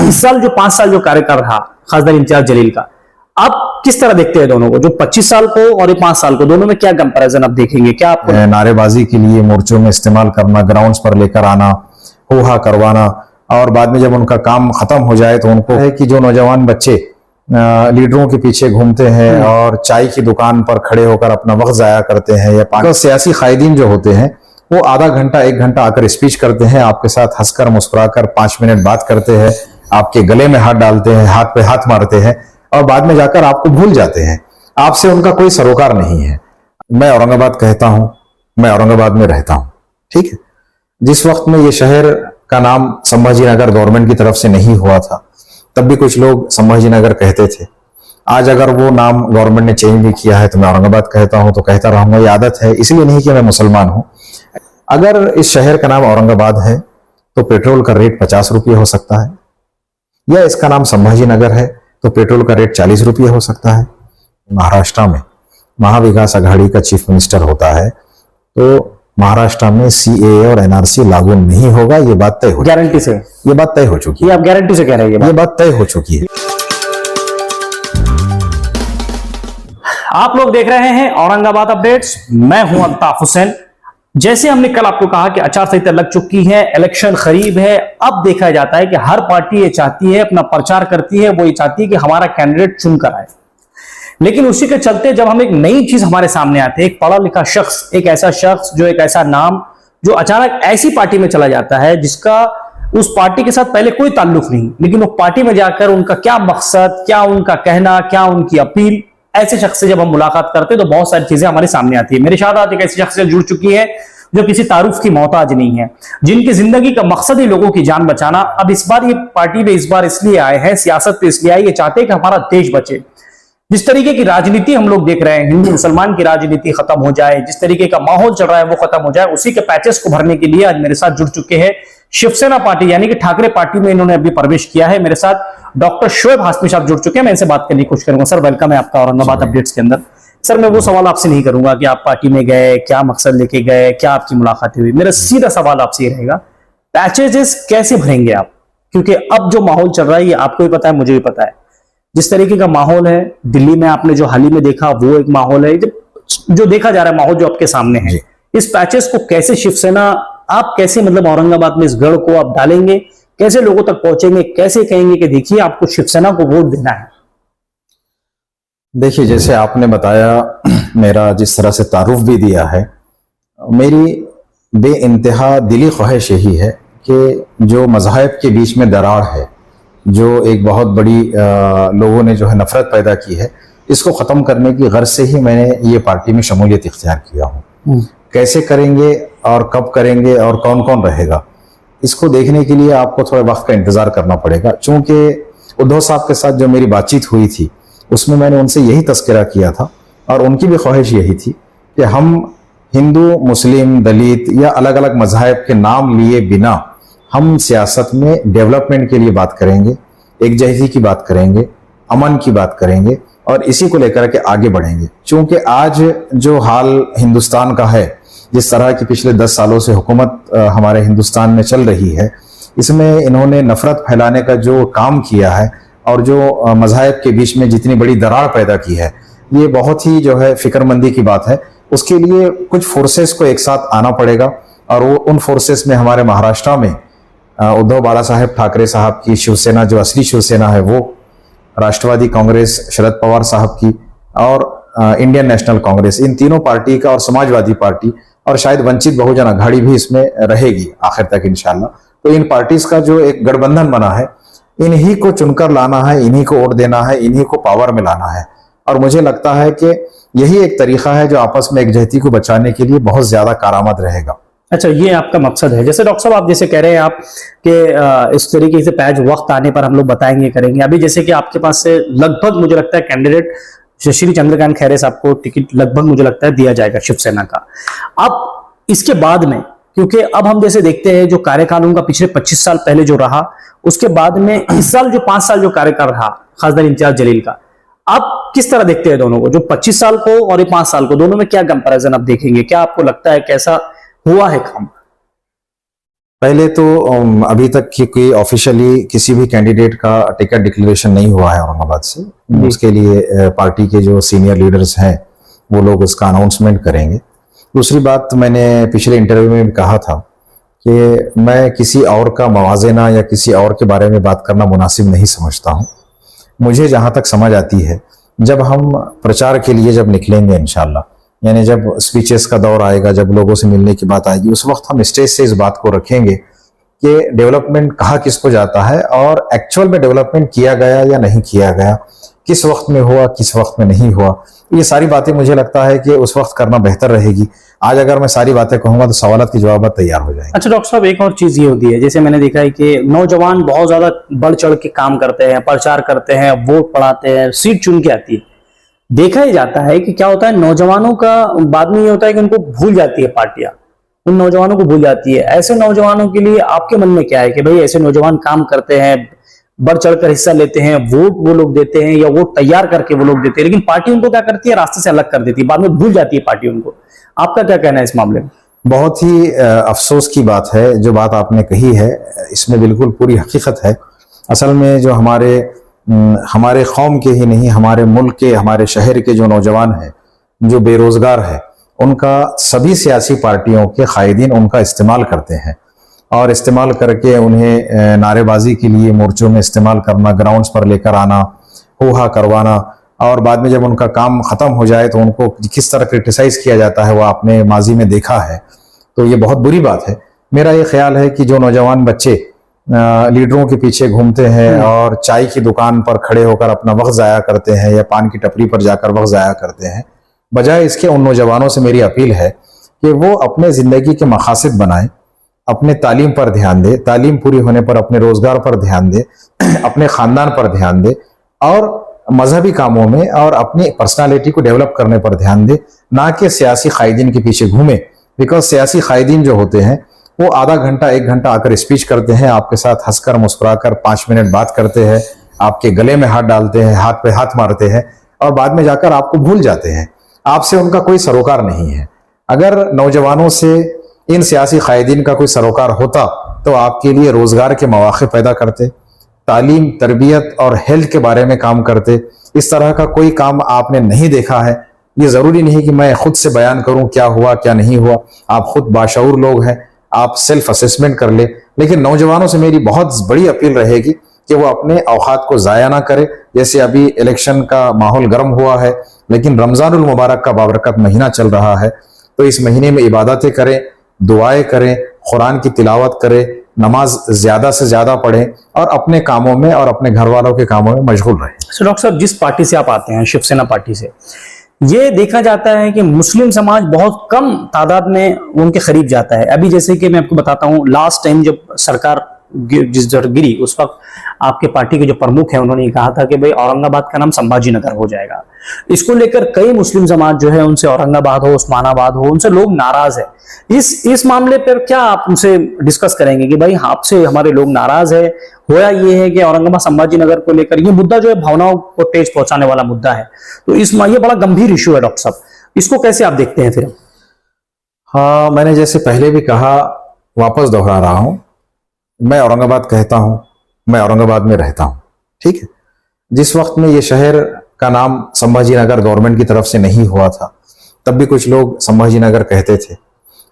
इस साल जो 5 साल जो कार्यकाल रहा खासदार इम्तियाज जलील का, आप किस तरह देखते हैं दोनों को, जो 25 साल को और ये 5 साल को, दोनों में क्या कंपैरिजन आप देखेंगे? क्या आपको नारेबाजी के लिए मोर्चों में इस्तेमाल करना, ग्राउंड्स पर लेकर आना, होहा करवाना, और बाद में जब उनका काम खत्म हो जाए तो उनको है कि जो नौजवान बच्चे लीडरों के पीछे घूमते हैं और चाय की दुकान पर खड़े होकर अपना वक्त जाया करते हैं, या सियासी कायदीन जो होते हैं वो आधा घंटा 1 घंटा आकर स्पीच करते हैं, आपके साथ हंसकर मुस्कुराकर 5 मिनट बात करते हैं, आपके गले में हाथ डालते हैं, हाथ पे हाथ मारते हैं और बाद में जाकर आपको भूल जाते हैं। आपसे उनका कोई सरोकार नहीं है। मैं औरंगाबाद कहता हूं, मैं औरंगाबाद में रहता हूं, ठीक है। जिस वक्त में ये शहर का नाम संभाजीनगर गवर्नमेंट की तरफ से नहीं हुआ था, तब भी कुछ लोग संभाजीनगर कहते थे। आज अगर वो नाम गवर्नमेंट ने चेंज भी किया है तो मैं औरंगाबाद कहता हूं, तो कहता रहूंगा। ये आदत है, इसलिए नहीं कि मैं मुसलमान हूं। अगर इस शहर का नाम औरंगाबाद है तो पेट्रोल का रेट 50 रुपये हो सकता है, या इसका नाम संभाजीनगर है तो पेट्रोल का रेट 40 रुपये हो सकता है। महाराष्ट्र में महाविकास आघाड़ी का चीफ मिनिस्टर होता है तो महाराष्ट्र में सीएए और एनआरसी लागू नहीं होगा, ये बात तय हो, गारंटी से ये बात तय हो चुकी है। आप गारंटी से कह रहे हैं? ये बात तय हो चुकी है। आप लोग देख रहे हैं औरंगाबाद अपडेट्स, मैं हूं अल्ताफ हुसैन। जैसे हमने कल आपको कहा कि आचार संहिता लग चुकी है, इलेक्शन करीब है, अब देखा जाता है कि हर पार्टी ये चाहती है, अपना प्रचार करती है, वो ये चाहती है कि हमारा कैंडिडेट चुनकर आए। लेकिन उसी के चलते जब हम एक नई चीज हमारे सामने आती है, एक पढ़ा लिखा शख्स, एक ऐसा शख्स जो एक ऐसा नाम जो अचानक ऐसी पार्टी में चला जाता है जिसका उस पार्टी के साथ पहले कोई ताल्लुक नहीं, लेकिन वो पार्टी में जाकर उनका क्या मकसद, क्या उनका कहना, क्या उनकी अपील, ऐसे शख्स से जब हम मुलाकात करते हैं तो बहुत सारी चीजें हमारे सामने आती है। मेरे साथ आज एक ऐसी शख्स से जुड़ चुकी है जो किसी तारुफ की मोहताज नहीं है, जिनकी जिंदगी का मकसद ही लोगों की जान बचाना। अब इस बार ये पार्टी में इस बार इसलिए आए हैं, सियासत पे इसलिए आए, ये चाहते हैं कि हमारा देश बचे। जिस तरीके की राजनीति हम लोग देख रहे हैं, हिंदू मुसलमान की राजनीति खत्म हो जाए, जिस तरीके का माहौल चल रहा है वो खत्म हो जाए, उसी के पैचेस को भरने के लिए आज मेरे साथ जुड़ चुके हैं शिवसेना पार्टी, यानी कि ठाकरे पार्टी में इन्होंने अभी प्रवेश किया है। मेरे साथ डॉक्टर शोएब हाशमी साहब जुड़ चुके हैं, मैं इनसे बात करने की कोशिश करूंगा। सर वेलकम है आपका औरंगाबाद अपडेट्स के अंदर। सर मैं वो सवाल आपसे नहीं करूंगा कि आप पार्टी में गए, क्या मकसद लेके गए, क्या आपकी मुलाकातें हुई। मेरा सीधा सवाल आपसे ये रहेगा, पैचेजेस कैसे भरेंगे आप? क्योंकि अब जो माहौल चल रहा है ये आपको भी पता है, मुझे भी पता है। जिस तरीके का माहौल है दिल्ली में, आपने जो हाल ही में देखा वो एक माहौल है, जो देखा जा रहा है माहौल जो आपके सामने है। इस पैचेस को कैसे शिवसेना, आप कैसे मतलब औरंगाबाद में इस गढ़ को आप डालेंगे, कैसे लोगों तक पहुंचेंगे, कैसे कहेंगे कि देखिए आपको शिवसेना को वोट देना है? देखिए, जैसे आपने बताया, मेरा जिस तरह से तारुफ भी दिया है, मेरी बेइंतहा दिली ख्वाहिश यही है कि जो मज़ाहिब के बीच में दरार है, जो एक बहुत बड़ी लोगों ने जो है नफरत पैदा की है, इसको ख़त्म करने की गर्ज से ही मैंने ये पार्टी में शमूलियत इख्तियार किया हूँ। कैसे करेंगे और कब करेंगे और कौन कौन रहेगा, इसको देखने के लिए आपको थोड़ा वक्त का इंतज़ार करना पड़ेगा। चूँकि उद्धव साहब के साथ जो मेरी बातचीत हुई थी उसमें मैंने उनसे यही तस्करा किया था और उनकी भी ख्वाहिश यही थी कि हम हिंदू, मुस्लिम, दलित या अलग अलग मज़ाहिब के नाम लिए बिना हम सियासत में डेवलपमेंट के लिए बात करेंगे, एकजहती की बात करेंगे, अमन की बात करेंगे और इसी को लेकर के आगे बढ़ेंगे। चूँकि आज जो हाल हिंदुस्तान का है, जिस तरह की पिछले 10 सालों से हुकूमत हमारे हिंदुस्तान में चल रही है, इसमें इन्होंने नफरत फैलाने का जो काम किया है और जो मज़ाहिब के बीच में जितनी बड़ी दरार पैदा की है, ये बहुत ही जो है फिक्रमंदी की बात है। उसके लिए कुछ फोर्सेस को एक साथ आना पड़ेगा और वो उन फोर्सेस में हमारे महाराष्ट्र में उद्धव बाला साहेब ठाकरे साहब की शिवसेना, जो असली शिवसेना है वो, राष्ट्रवादी कांग्रेस शरद पवार साहब की और इंडियन नेशनल कांग्रेस, इन तीनों पार्टी का, और समाजवादी पार्टी और शायद वंचित बहुजन अघाड़ी भी इसमें रहेगी आखिर तक इंशाल्लाह। तो इन पार्टीज का जो एक गठबंधन बना है, इन्हीं को चुनकर लाना है, इन्हीं को वोट देना है, इन्हीं को पावर में लाना है। और मुझे लगता है कि यही एक तरीका है जो आपस में एकजहती को बचाने के लिए बहुत ज्यादा कारआमद रहेगा। अच्छा, ये आपका मकसद है। जैसे डॉक्टर साहब आप जैसे कह रहे हैं आप कि इस तरीके से पैच वक्त आने पर हम लोग बताएंगे, करेंगे। अभी जैसे कि आपके पास से लगभग मुझे लगता है कैंडिडेट श्री चंद्रकांत खैरे साहब को टिकट लगभग मुझे लगता है दिया जाएगा शिवसेना का। अब इसके बाद में, क्योंकि अब हम जैसे देखते हैं जो कार्यकाल उनका पिछले 25 साल पहले जो रहा, उसके बाद में इस साल जो 5 साल जो कार्यकाल रहा खासदार इम्तियाज जलील का, आप किस तरह देखते हैं दोनों को, जो 25 साल को और ये 5 साल को, दोनों में क्या कंपैरिजन आप देखेंगे? क्या आपको लगता है कैसा हुआ है काम? पहले तो अभी तक की कोई ऑफिशियली किसी भी कैंडिडेट का टिकट डिक्लेरेशन नहीं हुआ है औरंगाबाद से। उसके लिए पार्टी के जो सीनियर लीडर्स हैं वो लोग उसका अनाउंसमेंट करेंगे। दूसरी बात, मैंने पिछले इंटरव्यू में भी कहा था कि मैं किसी और का मवाजना या किसी और के बारे में बात करना मुनासिब नहीं समझता हूँ। मुझे जहाँ तक समझ आती है, जब हम प्रचार के लिए जब निकलेंगे इंशाल्लाह, यानी जब स्पीचेस का दौर आएगा, जब लोगों से मिलने की बात आएगी, उस वक्त हम स्टेज से इस बात को रखेंगे कि डेवलपमेंट कहाँ किसको जाता है और एक्चुअल में डेवलपमेंट किया गया या नहीं किया गया, किस वक्त में हुआ किस वक्त में नहीं हुआ। ये सारी बातें मुझे लगता है कि उस वक्त करना बेहतर रहेगी। आज अगर मैं सारी बातें कहूंगा तो सवालात की जवाब तैयार हो जाएंगे। अच्छा डॉक्टर साहब, एक और चीज ये होती है, जैसे मैंने देखा है कि नौजवान बहुत ज्यादा बढ़ चढ़ के काम करते हैं, प्रचार करते हैं, वोट पड़ाते हैं, सीट चुन के आती है। देखा ही जाता है कि क्या होता है, नौजवानों का बाद में ये होता है कि उनको भूल जाती है पार्टियां, उन नौजवानों को भूल जाती है। ऐसे नौजवानों के लिए आपके मन में क्या है कि भाई ऐसे नौजवान काम करते हैं, बढ़ चढ़कर हिस्सा लेते हैं, वोट वो लोग देते हैं या वोट तैयार करके वो लोग देते हैं, लेकिन पार्टी उनको क्या करती है, रास्ते से अलग कर देती है, बाद में भूल जाती है पार्टी उनको। आपका क्या कहना है इस मामले में? बहुत ही अफसोस की बात है जो बात आपने कही है, इसमें बिल्कुल पूरी हकीकत है। असल में जो हमारे कौम के ही नहीं, हमारे मुल्क के, हमारे शहर के जो नौजवान हैं, जो बेरोजगार है, उनका सभी सियासी पार्टियों के कायदीन उनका इस्तेमाल करते हैं और इस्तेमाल करके उन्हें नारेबाजी के लिए मोर्चों में इस्तेमाल करना, ग्राउंड्स पर लेकर आना, हुआ करवाना, और बाद में जब उनका काम खत्म हो जाए तो उनको किस तरह क्रिटिसाइज किया जाता है वो आपने माजी में देखा है। तो ये बहुत बुरी बात है। मेरा ये ख्याल है कि जो नौजवान बच्चे लीडरों के पीछे घूमते हैं और चाय की दुकान पर खड़े होकर अपना वक्त ज़ाया करते हैं या पान की टपरी पर जाकर वक्त ज़ाया करते हैं, बजाय इसके उन नौजवानों से मेरी अपील है कि वो अपने ज़िंदगी के मकासद बनाएं, अपने तालीम पर ध्यान दे, तालीम पूरी होने पर अपने रोजगार पर ध्यान दे, अपने खानदान पर ध्यान दे और मजहबी कामों में और अपनी पर्सनालिटी को डेवलप करने पर ध्यान दे, ना कि सियासी कायदीन के पीछे घूमे। बिकॉज सियासी कायदीन जो होते हैं वो आधा घंटा 1 घंटा आकर स्पीच करते हैं, आपके साथ हंसकर मुस्कुराकर 5 मिनट बात करते हैं, आपके गले में हाथ डालते हैं, हाथ पे हाथ मारते हैं और बाद में जाकर आपको भूल जाते हैं। आपसे उनका कोई सरोकार नहीं है। अगर नौजवानों से इन सियासी कायदीन का कोई सरोकार होता तो आपके लिए रोजगार के मौके पैदा करते, तालीम, तरबियत और हेल्थ के बारे में काम करते। इस तरह का कोई काम आपने नहीं देखा है। ये जरूरी नहीं कि मैं खुद से बयान करूं क्या हुआ क्या नहीं हुआ, आप खुद बाशऊर लोग हैं, आप सेल्फ असेसमेंट कर ले। लेकिन नौजवानों से मेरी बहुत बड़ी अपील रहेगी कि वो अपने औकात को ज़ाया ना करे। जैसे अभी इलेक्शन का माहौल गर्म हुआ है, लेकिन रमज़ानुल मुबारक का बाबरकत महीना चल रहा है, तो इस महीने में इबादतें करें, दुआएं करें, कुरान की तिलावत करें, नमाज ज्यादा से ज्यादा पढ़ें और अपने कामों में और अपने घर वालों के कामों में मशगूल रहें। तो डॉक्टर साहब, जिस पार्टी से आप आते हैं, शिवसेना पार्टी से, ये देखा जाता है कि मुस्लिम समाज बहुत कम तादाद में उनके करीब जाता है। अभी जैसे कि मैं आपको बताता हूँ, लास्ट टाइम जब सरकार जिस जगह गिरी, उस वक्त आपके पार्टी के जो प्रमुख हैं उन्होंने कहा था कि भाई औरंगाबाद का नाम संभाजी नगर हो जाएगा। इसको लेकर कई मुस्लिम समाज जो है, उनसे औरंगाबाद हो, उस्मानाबाद हो, उनसे लोग नाराज है। इस मामले पर क्या आप उनसे डिस्कस करेंगे कि भाई आपसे हमारे लोग नाराज है, होया ये है कि औरंगाबाद संभाजी नगर को लेकर ये मुद्दा जो है भावनाओं को ठेस पहुंचाने वाला मुद्दा है, तो ये बड़ा गंभीर इशू है डॉक्टर साहब, इसको कैसे आप देखते हैं फिर? हाँ, मैंने जैसे पहले भी कहा, वापस दोहरा रहा हूं, मैं औरंगाबाद कहता हूं, मैं औरंगाबाद में रहता हूं, ठीक है। जिस वक्त में ये शहर का नाम संभाजी नगर गवर्नमेंट की तरफ से नहीं हुआ था, तब भी कुछ लोग संभाजी नगर कहते थे।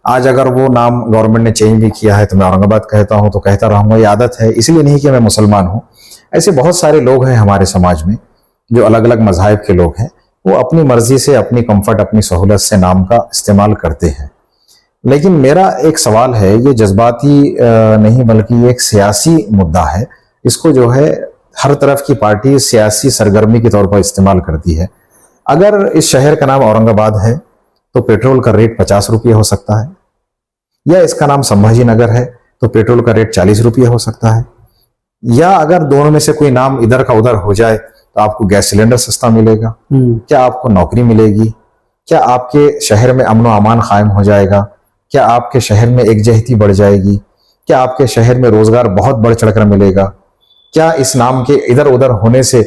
आज अगर वो नाम गवर्नमेंट ने चेंज भी किया है तो मैं औरंगाबाद कहता हूं, तो कहता रहूंगा। ये आदत है, इसलिए नहीं कि मैं मुसलमान हूं। ऐसे बहुत सारे लोग हैं हमारे समाज में जो अलग अलग मज़ाहिब के लोग हैं, वो अपनी मर्जी से, अपनी कंफर्ट, अपनी सहूलत से नाम का इस्तेमाल करते हैं। लेकिन मेरा एक सवाल है, ये जज्बाती नहीं बल्कि ये एक सियासी मुद्दा है। इसको जो है हर तरफ की पार्टी सियासी सरगर्मी के तौर पर इस्तेमाल करती है। अगर इस शहर का नाम औरंगाबाद है तो पेट्रोल का रेट 50 रुपये हो सकता है, या इसका नाम संभाजी नगर है तो पेट्रोल का रेट 40 रुपये हो सकता है, या अगर दोनों में से कोई नाम इधर का उधर हो जाए तो आपको गैस सिलेंडर सस्ता मिलेगा, क्या आपको नौकरी मिलेगी, क्या आपके शहर में अमन व अमान कायम हो जाएगा, क्या आपके शहर में एकजहती बढ़ जाएगी, क्या आपके शहर में रोजगार बहुत बढ़ चढ़कर मिलेगा, क्या इस नाम के इधर उधर होने से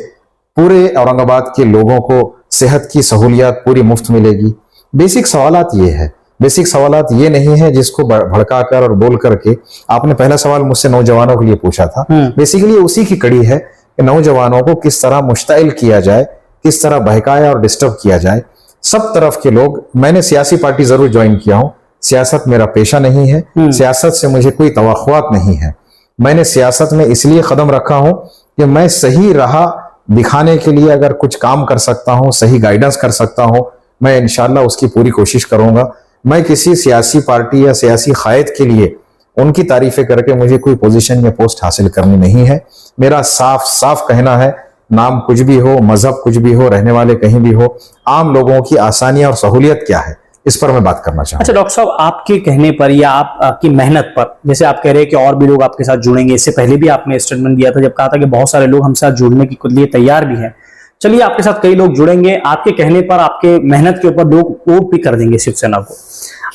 पूरे औरंगाबाद के लोगों को सेहत की सहूलियत पूरी मुफ्त मिलेगी? बेसिक सवालात ये है। बेसिक सवालात ये नहीं है जिसको भड़का कर और बोल करके। आपने पहला सवाल मुझसे नौजवानों के लिए पूछा था, बेसिकली उसी की कड़ी है कि नौजवानों को किस तरह मुश्ताइल किया जाए, किस तरह बहकाया और डिस्टर्ब किया जाए। सब तरफ के लोग, मैंने सियासी पार्टी जरूर ज्वाइन किया हूं, सियासत मेरा पेशा नहीं है, सियासत से मुझे कोई तवक्कुआत नहीं है। मैंने सियासत में इसलिए कदम रखा हूं कि मैं सही राह दिखाने के लिए अगर कुछ काम कर सकता हूं, सही गाइडेंस कर सकता हूं, मैं इंशाल्लाह उसकी पूरी कोशिश करूंगा। मैं किसी सियासी पार्टी या सियासी कायद के लिए उनकी तारीफें करके मुझे कोई पोजीशन या पोस्ट हासिल करनी नहीं है। मेरा साफ साफ कहना है, नाम कुछ भी हो, मजहब कुछ भी हो, रहने वाले कहीं भी हो, आम लोगों की आसानियां और सहूलियत क्या है, इस पर मैं बात करना चाहूंगा। अच्छा डॉक्टर साहब, आपके कहने पर या आपकी मेहनत पर, जैसे आप कह रहे हैं कि और भी लोग आपके साथ जुड़ेंगे, इससे पहले भी आपने स्टेटमेंट दिया था जब कहा था कि बहुत सारे लोग हमसे साथ जुड़ने के लिए तैयार भी हैं। चलिए, आपके साथ कई लोग जुड़ेंगे, आपके कहने पर, आपके मेहनत के ऊपर लोग वोट भी कर देंगे शिवसेना को।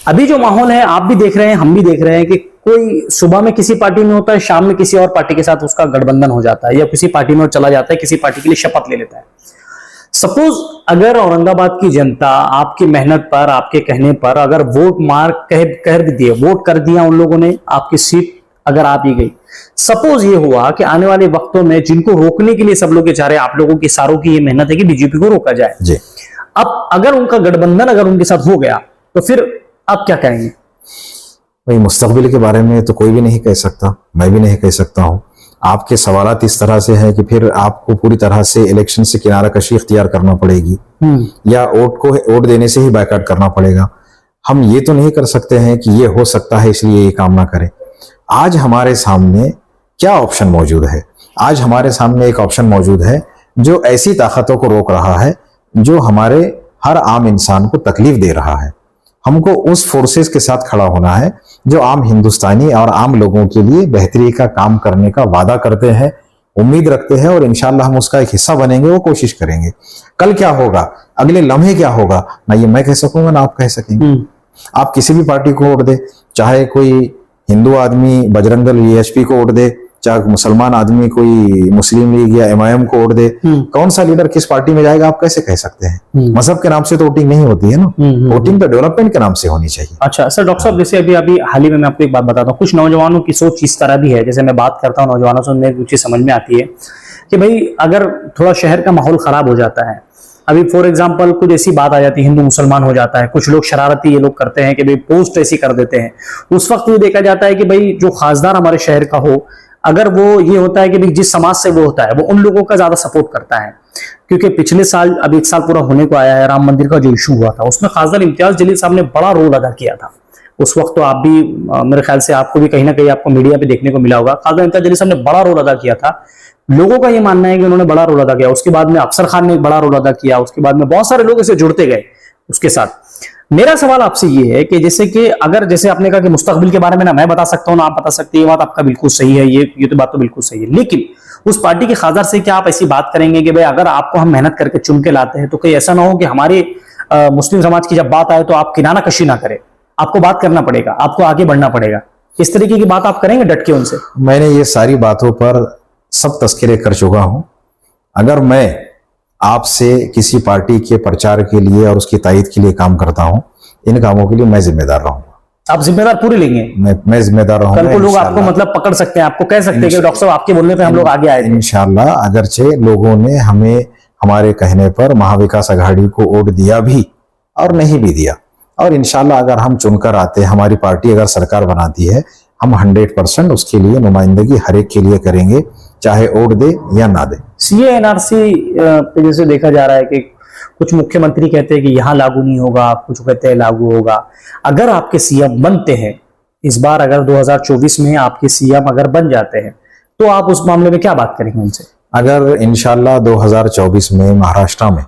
अभी जो माहौल है, आप भी देख रहे हैं, हम भी देख रहे हैं कि कोई सुबह में किसी पार्टी में होता है, शाम में किसी और पार्टी के साथ उसका गठबंधन हो जाता है, या किसी पार्टी में वो चला जाता है, किसी पार्टी के लिए शपथ ले लेता है। सपोज अगर औरंगाबाद की जनता आपकी मेहनत पर, आपके कहने पर अगर वोट कर भी दिए, वोट कर दिया उन लोगों ने, आपकी सीट अगर आप ही गई, सपोज ये हुआ कि आने वाले वक्तों में जिनको रोकने के लिए सब लोग चाह रहे हैं, आप लोगों की सारों की ये मेहनत है कि बीजेपी को रोका जाए जी। अब अगर उनका गठबंधन अगर उनके साथ हो गया तो फिर आप क्या कहेंगे? भाई, मुस्तकबिल के बारे में तो कोई भी नहीं कह सकता, मैं भी नहीं कह सकता हूं। आपके सवालात इस तरह से हैं कि फिर आपको पूरी तरह से इलेक्शन से किनारा कशी इख्तियार करना पड़ेगी या वोट देने से ही बायकॉट करना पड़ेगा। हम ये तो नहीं कर सकते हैं कि ये हो सकता है इसलिए ये काम ना करें। आज हमारे सामने क्या ऑप्शन मौजूद है? आज हमारे सामने एक ऑप्शन मौजूद है जो ऐसी ताकतों को रोक रहा है जो हमारे हर आम इंसान को तकलीफ दे रहा है। हमको उस फोर्सेस के साथ खड़ा होना है जो आम हिंदुस्तानी और आम लोगों के लिए बेहतरी का काम करने का वादा करते हैं, उम्मीद रखते हैं, और इंशाल्लाह हम उसका एक हिस्सा बनेंगे, वो कोशिश करेंगे। कल क्या होगा, अगले लम्हे क्या होगा, ना ये मैं कह सकूंगा ना आप कह सकेंगे। आप किसी भी पार्टी को वोट दे, चाहे कोई हिंदू आदमी बजरंग दल वीएचपी को वोट दे, चाहे मुसलमान आदमी कोई मुस्लिम लीग या एमआईएम को वोट दे, कौन सा लीडर किस पार्टी में जाएगा आप कैसे कह सकते हैं? मजहब के नाम से तो वोटिंग नहीं होती है ना, वोटिंग तो डेवलपमेंट के नाम से होनी चाहिए। अच्छा सर, डॉक्टर साहब, जैसे अभी हाल ही में मैं आपको एक बात बताता हूँ, कुछ नौजवानों की सोच इस तरह भी है, जैसे मैं बात करता हूँ नौजवानों से, उन्हें कुछ चीज समझ में आती है कि भाई अगर थोड़ा शहर का माहौल खराब हो जाता है, अभी फॉर एग्जांपल कुछ ऐसी बात आ जाती है, हिंदू मुसलमान हो जाता है, कुछ लोग शरारती ये लोग करते हैं कि भाई पोस्ट ऐसी कर देते हैं, उस वक्त ये देखा जाता है कि भाई जो खासदार हमारे शहर का हो, अगर वो ये होता है कि भाई जिस समाज से वो होता है वो उन लोगों का ज्यादा सपोर्ट करता है। क्योंकि पिछले साल, अभी 1 साल पूरा होने को आया है, राम मंदिर का जो इशू हुआ था, उसमें खासदार इम्तियाज जलील साहब ने बड़ा रोल अदा किया था। उस वक्त तो आप भी, मेरे ख्याल से आपको भी कहीं ना कहीं आपको मीडिया पे देखने को मिला होगा, खासदार इम्तियाज जलील साहब ने बड़ा रोल अदा किया था। लोगों का ये मानना है कि उन्होंने बड़ा रोल अदा किया। उसके बाद में अफसर खान ने एक बड़ा रोल अदा किया, उसके बाद में बहुत सारे लोग इसे जुड़ते गए उसके साथ। मेरा सवाल आपसे ये है कि जैसे आपने कहा कि मुस्तकबिल के बारे में ना मैं बता सकता हूं ना आप बता सकते, ये बात आपका बिल्कुल सही है, ये तो बात तो बिल्कुल सही है, लेकिन उस पार्टी के खासदार से क्या आप ऐसी बात करेंगे कि भाई अगर आपको हम मेहनत करके चुन के लाते हैं तो कहीं ऐसा ना हो कि हमारे मुस्लिम समाज की जब बात आए तो आप किनारा कशी ना करें, आपको बात करना पड़ेगा, आपको आगे बढ़ना पड़ेगा, इस तरीके की बात आप करेंगे डट के उनसे? मैंने ये सारी बातों पर सब तस्करे कर चुका हूं। अगर मैं आपसे किसी पार्टी के प्रचार के लिए और उसकी तायद के लिए काम करता हूं, इन कामों के लिए मैं जिम्मेदार रहूंगा। आप जिम्मेदार पूरे लेंगे? मैं जिम्मेदार रहूंगा। कल को लोग आपको मतलब पकड़ सकते हैं, आपको कह सकते हैं कि डॉक्टर साहब आपके बोलने पे हम लोग आगे आए थे। इंशाल्लाह, अगरचे लोगों ने हमें हमारे कहने पर महाविकास आघाड़ी को वोट दिया भी और नहीं भी दिया, और इंशाल्लाह अगर हम चुनकर आते, हमारी पार्टी अगर सरकार बनाती है, हम 100% उसके लिए नुमाइंदगी हर एक के लिए करेंगे, चाहे वोट दे या ना दे। सीए एनआरसी पे जैसे देखा जा रहा है कि कुछ मुख्यमंत्री कहते हैं कि यहां लागू नहीं होगा, कुछ कहते हैं लागू होगा। अगर आपके सीएम बनते हैं इस बार, अगर 2024 में आपके सीएम अगर बन जाते हैं तो आप उस मामले में क्या बात करेंगे उनसे? अगर इंशाल्लाह 2024 में महाराष्ट्र में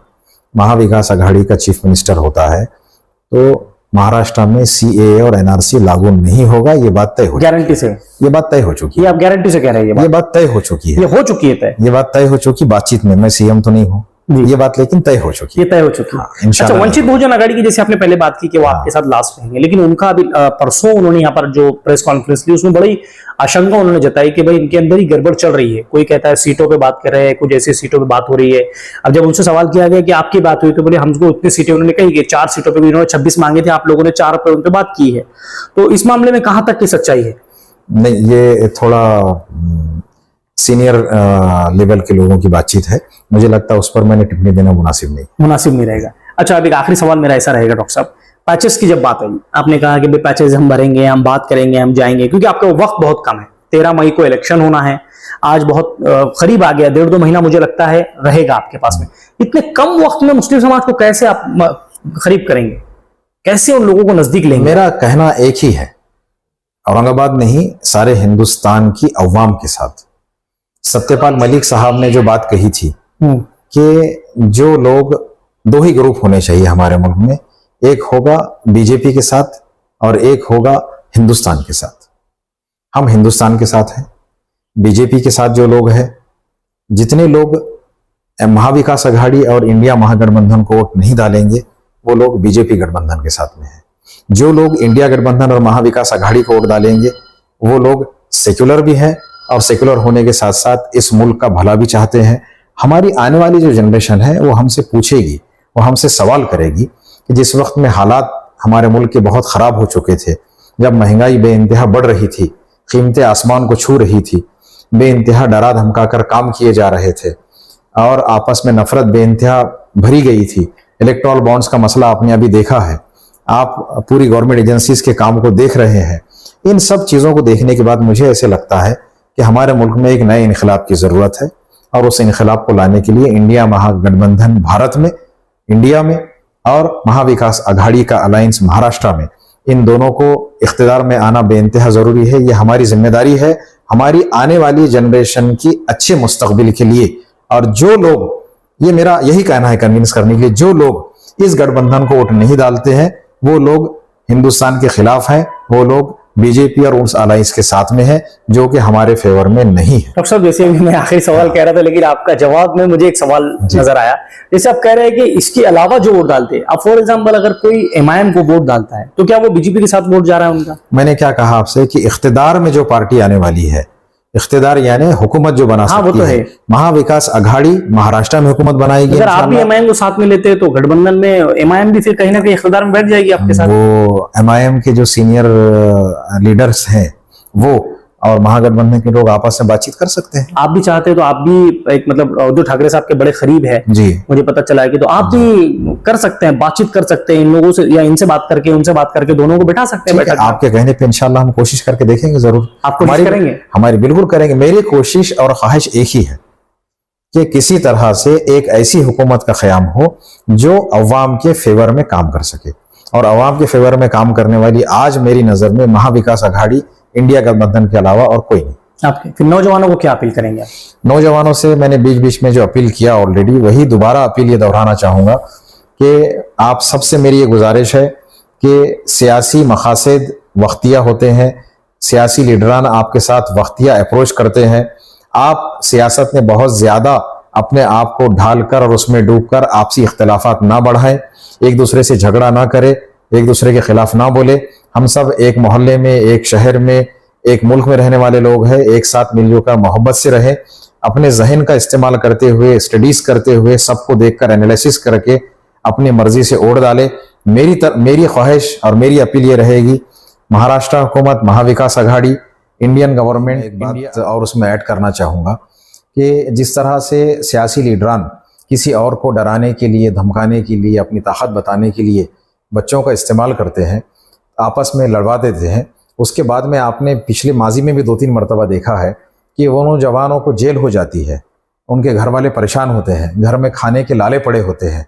महाविकास आघाड़ी का चीफ मिनिस्टर होता है तो महाराष्ट्र में सीएए और एनआरसी लागू नहीं होगा, ये बात तय हो, गारंटी से ये बात तय हो चुकी है। ये आप गारंटी से कह रहे हैं? ये बात तय हो चुकी है, ये हो चुकी है तय, ये बात तय हो चुकी। बातचीत में, मैं सीएम तो नहीं हूं, ये बात लेकिन तय हो चुकी ये है। तय हो चुकी है। हाँ, इंशाल्लाह। अच्छा, वंचित बहुजन आघाड़ी की जैसे आपने पहले बात की कि वो आपके साथ लास्ट रहेंगे, लेकिन उनका अभी परसों उन्होंने यहाँ पर जो प्रेस कॉन्फ्रेंस ली उसमें बड़ी आशंका उन्होंने जताई कि भाई इनके अंदर ही गड़बड़ चल रही है। कोई कहता है सीटों पे बात कर रहे हैं, कुछ ऐसी सीटों पे बात हो रही है। अब जब उनसे सवाल किया गया कि आपकी बात हुई तो बोले हमको उतनी सीटें, उन्होंने कही कि 4 सीटों पे, इन्होंने 26 मांगे थे, आप लोगों ने 4 पे उन पे बात की है। तो इस मामले में कहां तक की सच्चाई है? नहीं, ये थोड़ा सीनियर लेवल के लोगों की बातचीत है, मुझे लगता है उस पर मैंने टिप्पणी देना मुनासिब नहीं रहेगा। अच्छा, अब एक आखिरी सवाल मेरा ऐसा रहेगा डॉक्टर साहब, पैचेस की जब बात आई, आपने कहा कि भाई पैचेस हम भरेंगे, हम बात करेंगे, हम जाएंगे, क्योंकि आपका वक्त बहुत कम है। 13 मई को इलेक्शन होना है, आज बहुत करीब आ गया, 1.5-2 महीना मुझे लगता है रहेगा आपके पास में। इतने कम वक्त में मुस्लिम समाज को कैसे आप करीब करेंगे, कैसे उन लोगों को नजदीक लेंगे? मेरा कहना एक ही है, औरंगाबाद नहीं, सारे हिंदुस्तान की अवाम के साथ। सत्यपाल मलिक साहब ने जो बात कही थी कि जो लोग, 2 ही ग्रुप होने चाहिए हमारे मुल्क में, एक होगा बीजेपी के साथ और एक होगा हिंदुस्तान के साथ। हम हिंदुस्तान के साथ हैं। बीजेपी के साथ जो लोग हैं, जितने लोग महाविकास अघाड़ी और इंडिया महागठबंधन को वोट नहीं डालेंगे वो लोग बीजेपी गठबंधन के साथ में हैं। जो लोग इंडिया गठबंधन और महाविकास अघाड़ी को वोट डालेंगे वो लोग सेक्युलर भी हैं और सेक्युलर होने के साथ साथ इस मुल्क का भला भी चाहते हैं। हमारी आने वाली जो जनरेशन है वो हमसे पूछेगी, वो हमसे सवाल करेगी कि जिस वक्त में हालात हमारे मुल्क के बहुत खराब हो चुके थे, जब महंगाई बेइंतहा बढ़ रही थी, कीमतें आसमान को छू रही थी, बेइंतहा डरा धमका कर काम किए जा रहे थे और आपस में नफरत बेइंतहा भरी गई थी। इलेक्टोरल बॉन्ड्स का मसला आपने अभी देखा है, आप पूरी गवर्नमेंट एजेंसीज के काम को देख रहे हैं। इन सब चीज़ों को देखने के बाद मुझे ऐसे लगता है कि हमारे मुल्क में एक नए इनकलाब की ज़रूरत है और उस इनकलाब को लाने के लिए इंडिया महागठबंधन भारत में, इंडिया में, और महाविकास अघाड़ी का अलायंस महाराष्ट्र में, इन दोनों को इख्तिदार में आना बेइंतहा ज़रूरी है। ये हमारी जिम्मेदारी है हमारी आने वाली जनरेशन की अच्छे मुस्तकबिल के लिए। और जो लोग, ये मेरा यही कहना है कन्विंस करने के लिए, जो लोग इस गठबंधन को वोट नहीं डालते हैं वो लोग हिंदुस्तान के खिलाफ हैं, वो लोग बीजेपी और उस अलायंस के साथ में है जो कि हमारे फेवर में नहीं है। डॉक्टर साहब, जैसे मैं आखिरी सवाल कह रहा था लेकिन आपका जवाब में मुझे एक सवाल नजर आया। जैसे आप कह रहे हैं कि इसके अलावा जो वोट डालते हैं, अब फॉर एग्जांपल अगर कोई एमआईएम को वोट डालता है तो क्या वो बीजेपी के साथ वोट जा रहा है उनका? मैंने क्या कहा आपसे कि इख्तिदार में जो पार्टी आने वाली है, इख्तिदार यानी हुकूमत जो बना सकती वो तो है। महाविकास अघाड़ी महाराष्ट्र में हुकूमत बनाएगी। अगर आप भी एमआईएम को साथ में लेते हैं तो गठबंधन में एमआईएम भी फिर कहीं ना कहीं इख्तिदार में बैठ जाएगी आपके साथ। वो एमआईएम के जो सीनियर लीडर्स हैं वो और महागठबंधन के लोग आपस में बातचीत कर सकते हैं। आप भी चाहते हैं तो आप भी एक मतलब उद्धव ठाकरे साहब के बड़े करीब है जी, मुझे पता चला है कि, तो आप भी कर सकते हैं, बातचीत कर सकते हैं इन लोगों से, या इनसे बात करके उनसे बात करके दोनों को बैठा सकते हैं बैठक में। आपके कहने पे इंशाल्लाह हम कोशिश करके देखेंगे जरूर। आप कोशिश करेंगे? हमारी बिल्कुल करेंगे। मेरी कोशिश और ख्वाहिश एक ही है कि किसी तरह से एक ऐसी हुकूमत का क़याम हो जो अवाम के फेवर में काम कर सके, और अवाम के फेवर में काम करने वाली आज मेरी नजर में महाविकास अघाड़ी, इंडिया गठबंधन के अलावा और कोई नहीं। आपके फिर नौजवानों को क्या अपील करेंगे आप? नौजवानों से मैंने बीच बीच में जो अपील किया ऑलरेडी, वही दोबारा अपील ये दोहराना चाहूंगा कि आप सबसे मेरी ये गुजारिश है कि सियासी मकासद वक्तिया होते हैं, सियासी लीडरान आपके साथ वक्तिया अप्रोच करते हैं। आप सियासत में बहुत ज्यादा अपने आप को ढालकर और उसमें डूबकर आपसी इख्तिलाफात ना बढ़ाएं, एक दूसरे से झगड़ा ना करें, एक दूसरे के खिलाफ ना बोले। हम सब एक मोहल्ले में, एक शहर में, एक मुल्क में रहने वाले लोग हैं, एक साथ मिलजुल कर मोहब्बत से रहें। अपने जहन का इस्तेमाल करते हुए, स्टडीज करते हुए, सबको देखकर एनालिसिस करके अपनी मर्जी से वोट डालें। मेरी ख्वाहिश और मेरी अपील ये रहेगी, महाराष्ट्र हुकूमत, महाविकास अघाड़ी, इंडियन गवर्नमेंट, एक बात और उसमें ऐड करना चाहूँगा कि जिस तरह से सियासी लीडरान किसी और को डराने के लिए, धमकाने के लिए, अपनी ताकत बताने के लिए बच्चों का इस्तेमाल करते हैं, आपस में लड़वा देते हैं, उसके बाद में आपने पिछले माजी में भी 2-3 मरतबा देखा है कि वो नौजवानों को जेल हो जाती है, उनके घर वाले परेशान होते हैं, घर में खाने के लाले पड़े होते हैं,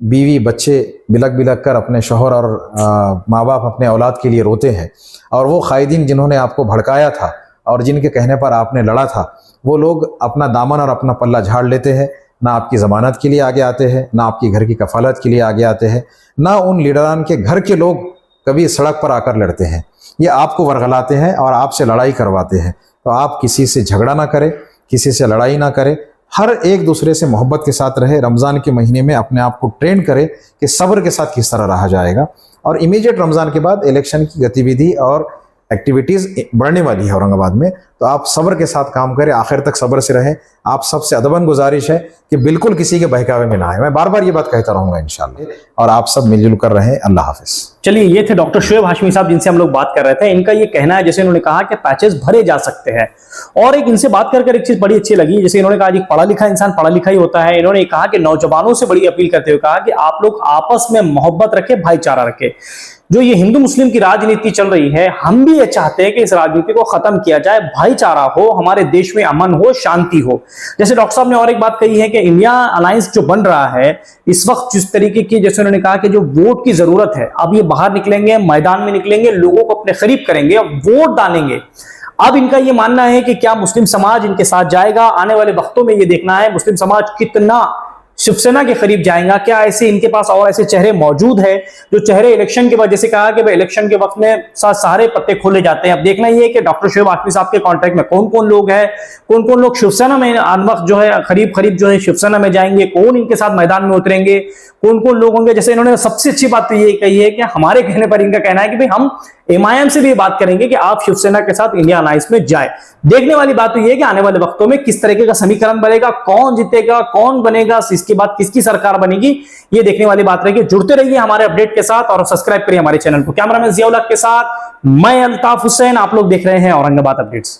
बीवी बच्चे बिलक बिलक कर अपने शौहर और माँ बाप अपने औलाद के लिए रोते हैं। और वो कायदीन जिन्होंने आपको भड़काया था और जिनके कहने पर आपने लड़ा था, वो लोग अपना दामन और अपना पल्ला झाड़ लेते हैं, ना आपकी ज़मानत के लिए आगे आते हैं, ना आपकी घर की कफालत के लिए आगे आते हैं, ना उन लीडरान के घर के लोग कभी सड़क पर आकर लड़ते हैं। ये आपको वरगलाते हैं और आपसे लड़ाई करवाते हैं। तो आप किसी से झगड़ा ना करें, किसी से लड़ाई ना करें, हर एक दूसरे से मोहब्बत के साथ रहे। रमज़ान के महीने में अपने आप को ट्रेन करे कि सब्र के साथ किस तरह रहा जाएगा। और इमीडिएट रमज़ान के बाद इलेक्शन की गतिविधि और एक्टिविटीज़ बढ़ने वाली है औरंगाबाद में, तो आप सब्र के साथ काम करें, आखिर तक सब्र से रहें। आप सबसे अदबन गुजारिश है कि बिल्कुल किसी के बहकावे में ना आए। मैं बार बार ये बात कहता रहूँगा इंशाअल्लाह। और आप सब मिलजुल कर रहें। अल्लाह हाफिज़। चलिए, ये थे डॉक्टर शुएब हाशमी साहब जिनसे हम लोग बात कर रहे थे। इनका ये कहना है, जैसे इन्होंने कहा कि पैचेस भरे जा सकते हैं। और एक इनसे बात कर एक चीज बड़ी अच्छी लगी, जैसे इन्होंने कहा कि पढ़ा लिखा इंसान पढ़ा लिखा ही होता है। इन्होंने कहा कि नौजवानों से बड़ी अपील करते हुए कहा कि आप लोग आपस में मोहब्बत रखें, भाईचारा रखें। जो ये हिंदू मुस्लिम की राजनीति चल रही है, हम भी ये चाहते हैं कि इस राजनीति को खत्म किया जाए, भाईचारा हो, हमारे देश में अमन हो, शांति हो। जैसे डॉक्टर साहब ने और एक बात कही है कि इंडिया अलायंस जो बन रहा है इस वक्त, जिस तरीके की, जैसे उन्होंने कहा कि जो वोट की जरूरत है, अब ये बाहर निकलेंगे, मैदान में निकलेंगे, लोगों को अपने करीब करेंगे, वोट डालेंगे। अब इनका ये मानना है कि क्या मुस्लिम समाज इनके साथ जाएगा। आने वाले वक्तों में ये देखना है मुस्लिम समाज कितना शिवसेना के करीब जाएगा। क्या ऐसे इनके पास और ऐसे चेहरे मौजूद है जो चेहरे इलेक्शन के बाद, जैसे कहा कि भाई इलेक्शन के वक्त में सारे पत्ते खोले जाते हैं। अब देखना ये है कि डॉक्टर शुएब हाशमी साहब के कॉन्ट्रैक्ट में कौन कौन लोग हैं, कौन कौन लोग शिवसेना में वक्त जो है करीब जो है शिवसेना में जाएंगे, कौन इनके साथ मैदान में उतरेंगे, कौन कौन लोग होंगे। जैसे इन्होंने सबसे अच्छी बात तो ये कही है कि हमारे कहने पर इनका कहना है कि भाई हम एमआईएम से भी बात करेंगे कि आप शिवसेना के साथ इंडिया अलायंस में जाए। देखने वाली बात तो ये है कि आने वाले वक्तों में किस तरीके का समीकरण बनेगा, कौन जीतेगा, कौन बनेगा, इसके बाद किसकी सरकार बनेगी, ये देखने वाली बात रहेगी। जुड़ते रहिए हमारे अपडेट के साथ और सब्सक्राइब करिए हमारे चैनल को। कैमरामैन जियाउल हक के साथ मैं अल्ताफ हुसैन, आप लोग देख रहे हैं औरंगाबाद अपडेट्स।